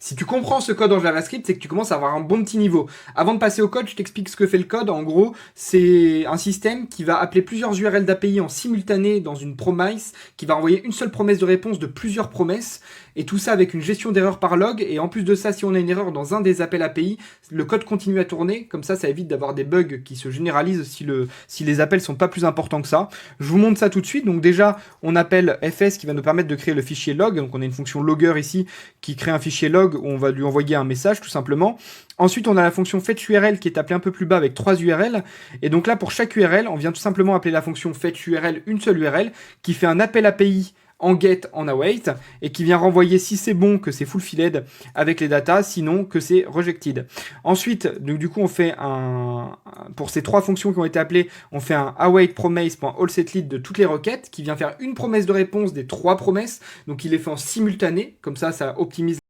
Si tu comprends ce code en JavaScript, c'est que tu commences à avoir un bon petit niveau. Avant de passer au code, je t'explique ce que fait le code. En gros, c'est un système qui va appeler plusieurs URL d'API en simultané dans une promise, qui va envoyer une seule promesse de réponse de plusieurs promesses, et tout ça avec une gestion d'erreurs par log. Et en plus de ça, si on a une erreur dans un des appels API, le code continue à tourner. Comme ça évite d'avoir des bugs qui se généralisent si les appels sont pas plus importants que ça. Je vous montre ça tout de suite. Donc déjà, on appelle fs qui va nous permettre de créer le fichier log. Donc on a une fonction logger ici qui crée un fichier log où on va lui envoyer un message tout simplement. Ensuite, on a la fonction fetchURL qui est appelée un peu plus bas avec 3 URL. Et donc là, pour chaque URL, on vient tout simplement appeler la fonction fetchURL, une seule URL, qui fait un appel API en get, en await, et qui vient renvoyer si c'est bon que c'est fulfilled avec les datas, sinon que c'est rejected. Ensuite, donc, du coup, on fait pour ces 3 fonctions qui ont été appelées, on fait un await promise.allSetLead de toutes les requêtes, qui vient faire une promesse de réponse des 3 promesses, donc il les fait en simultané, comme ça optimise